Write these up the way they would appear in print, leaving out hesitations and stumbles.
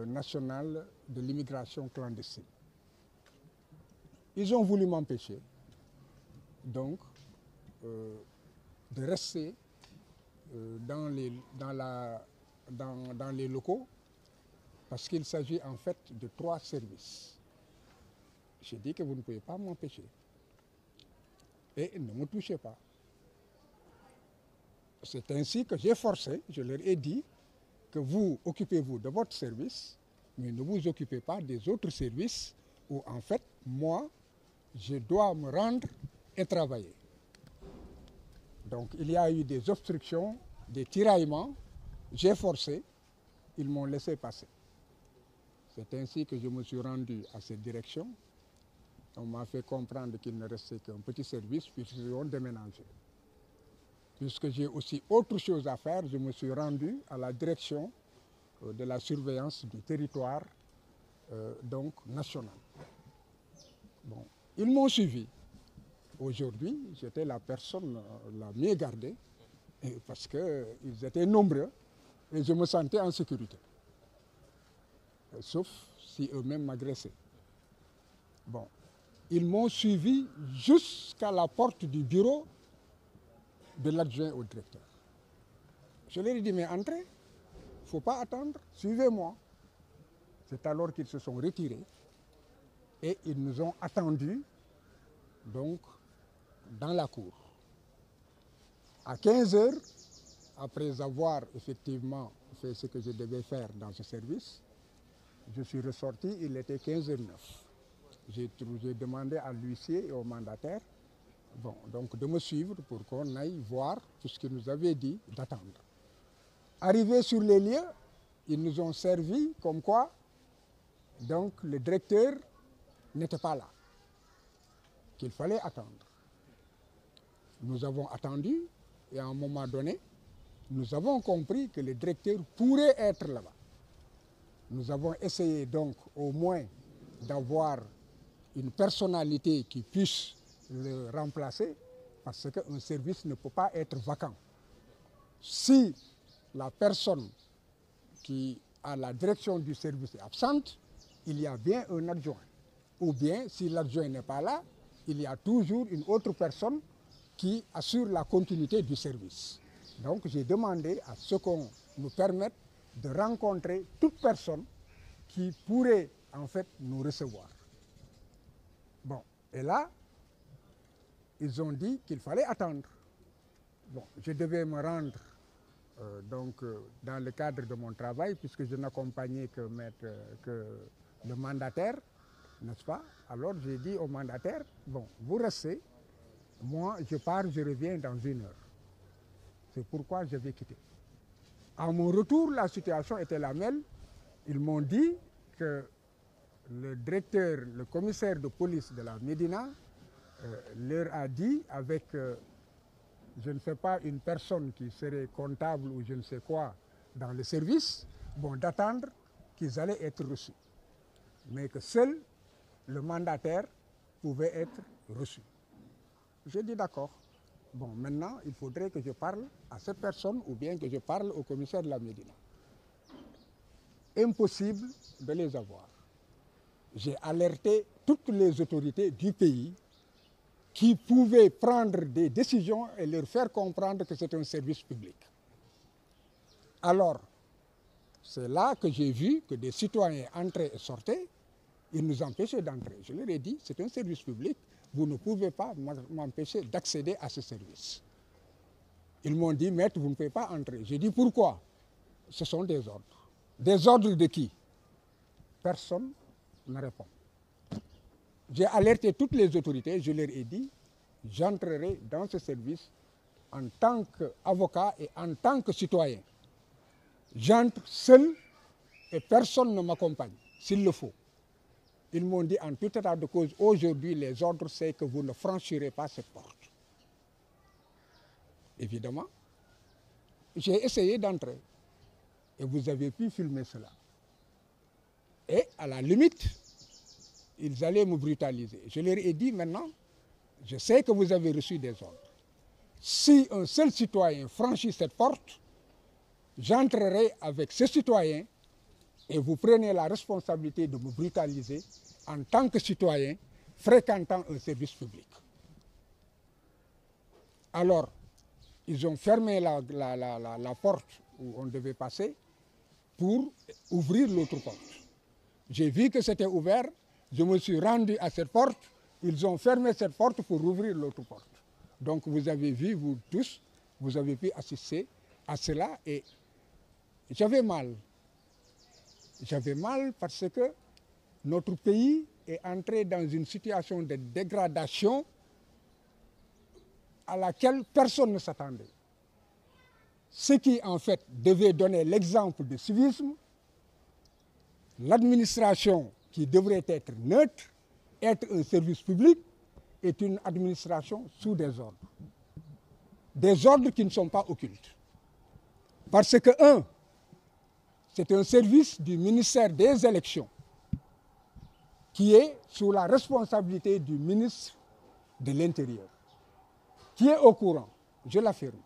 nationale de l'immigration clandestine. Ils ont voulu m'empêcher, donc, de rester dans les locaux, parce qu'il s'agit en fait de 3 services. J'ai dit que vous ne pouvez pas m'empêcher. Et ne me touchez pas. C'est ainsi que j'ai forcé, je leur ai dit que vous occupez-vous de votre service, mais ne vous occupez pas des autres services où en fait, moi, je dois me rendre et travailler. Donc il y a eu des obstructions, des tiraillements, j'ai forcé, ils m'ont laissé passer. C'est ainsi que je me suis rendu à cette direction. On m'a fait comprendre qu'il ne restait qu'un petit service, puisqu'ils ont déménagé. Puisque j'ai aussi autre chose à faire, je me suis rendu à la direction de la surveillance du territoire donc national. Bon, ils m'ont suivi. Aujourd'hui, j'étais la personne la mieux gardée parce qu'ils étaient nombreux et je me sentais en sécurité. Sauf si eux-mêmes m'agressaient. Bon, ils m'ont suivi jusqu'à la porte du bureau de l'adjoint au directeur. Je leur ai dit, mais entrez, il ne faut pas attendre, suivez-moi. C'est alors qu'ils se sont retirés et ils nous ont attendus donc dans la cour. À 15 heures, après avoir effectivement fait ce que je devais faire dans ce service, je suis ressorti, il était 15h09. J'ai demandé à l'huissier et au mandataire donc de me suivre pour qu'on aille voir tout ce qu'ils nous avaient dit d'attendre. Arrivés sur les lieux, ils nous ont servi comme quoi donc le directeur n'était pas là, qu'il fallait attendre. Nous avons attendu et à un moment donné, nous avons compris que le directeur pourrait être là-bas. Nous avons essayé donc au moins d'avoir une personnalité qui puisse le remplacer, parce qu'un service ne peut pas être vacant. Si la personne qui a la direction du service est absente, il y a bien un adjoint. Ou bien, si l'adjoint n'est pas là, il y a toujours une autre personne qui assure la continuité du service. Donc j'ai demandé à ce qu'on nous permette de rencontrer toute personne qui pourrait en fait nous recevoir. Bon, et là, ils ont dit qu'il fallait attendre. Bon, je devais me rendre dans le cadre de mon travail, puisque je n'accompagnais que le mandataire, n'est-ce pas? Alors j'ai dit au mandataire, bon, vous restez, moi je pars, je reviens dans 1 heure. C'est pourquoi je vais quitter. À mon retour, la situation était la même. Ils m'ont dit que le directeur, le commissaire de police de la Médina leur a dit avec, je ne sais pas, une personne qui serait comptable ou je ne sais quoi dans le service, bon, d'attendre qu'ils allaient être reçus. Mais que seul le mandataire pouvait être reçu. J'ai dit d'accord. Bon, maintenant, il faudrait que je parle à cette personne ou bien que je parle au commissaire de la Médina. Impossible de les avoir. J'ai alerté toutes les autorités du pays qui pouvaient prendre des décisions et leur faire comprendre que c'est un service public. Alors, c'est là que j'ai vu que des citoyens entraient et sortaient, ils nous empêchaient d'entrer. Je leur ai dit, c'est un service public, vous ne pouvez pas m'empêcher d'accéder à ce service. Ils m'ont dit, maître, vous ne pouvez pas entrer. J'ai dit, pourquoi? Ce sont des ordres. Des ordres de qui? Personne ne répond. J'ai alerté toutes les autorités, je leur ai dit, j'entrerai dans ce service en tant qu'avocat et en tant que citoyen. J'entre seul et personne ne m'accompagne, s'il le faut. Ils m'ont dit en tout état de cause, aujourd'hui les ordres, c'est que vous ne franchirez pas cette porte. Évidemment, j'ai essayé d'entrer et vous avez pu filmer cela. Et à la limite, ils allaient me brutaliser. Je leur ai dit maintenant, je sais que vous avez reçu des ordres. Si un seul citoyen franchit cette porte, j'entrerai avec ce citoyen Et vous prenez la responsabilité de me brutaliser en tant que citoyen fréquentant un service public. Alors, ils ont fermé la porte où on devait passer pour ouvrir l'autre porte. J'ai vu que c'était ouvert, je me suis rendu à cette porte, ils ont fermé cette porte pour ouvrir l'autre porte. Donc vous avez vu, vous tous, vous avez pu assister à cela et j'avais mal. J'avais mal parce que notre pays est entré dans une situation de dégradation à laquelle personne ne s'attendait. Ce qui, en fait, devait donner l'exemple de civisme, l'administration qui devrait être neutre, être un service public, est une administration sous désordre. Des ordres qui ne sont pas occultes. Parce que, un, c'est un service du ministère des Élections qui est sous la responsabilité du ministre de l'Intérieur, qui est au courant, je l'affirme,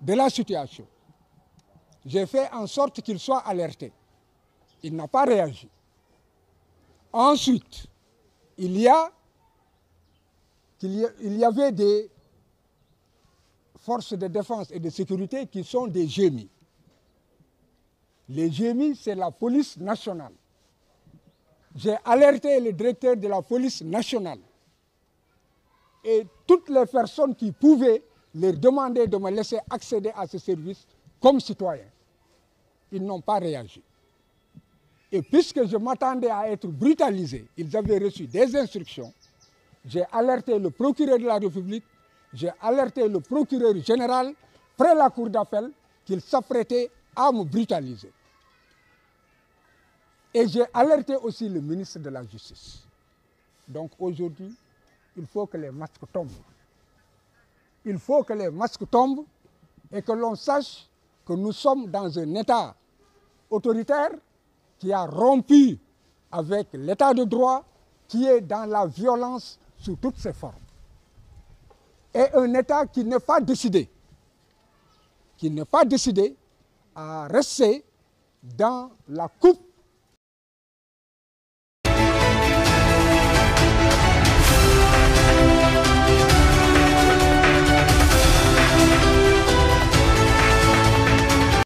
de la situation. J'ai fait en sorte qu'il soit alerté. Il n'a pas réagi. Ensuite, il y avait des forces de défense et de sécurité qui sont des GMI. Les GMI, c'est la police nationale. J'ai alerté le directeur de la police nationale et toutes les personnes qui pouvaient leur demander de me laisser accéder à ce service comme citoyen. Ils n'ont pas réagi. Et puisque je m'attendais à être brutalisé, ils avaient reçu des instructions. J'ai alerté le procureur de la République, j'ai alerté le procureur général près la cour d'appel qu'il s'apprêtait à me brutaliser. Et j'ai alerté aussi le ministre de la Justice. Donc aujourd'hui, il faut que les masques tombent. Il faut que les masques tombent et que l'on sache que nous sommes dans un État autoritaire qui a rompu avec l'État de droit, qui est dans la violence sous toutes ses formes. Et un État qui n'est pas décidé à rester dans la coupe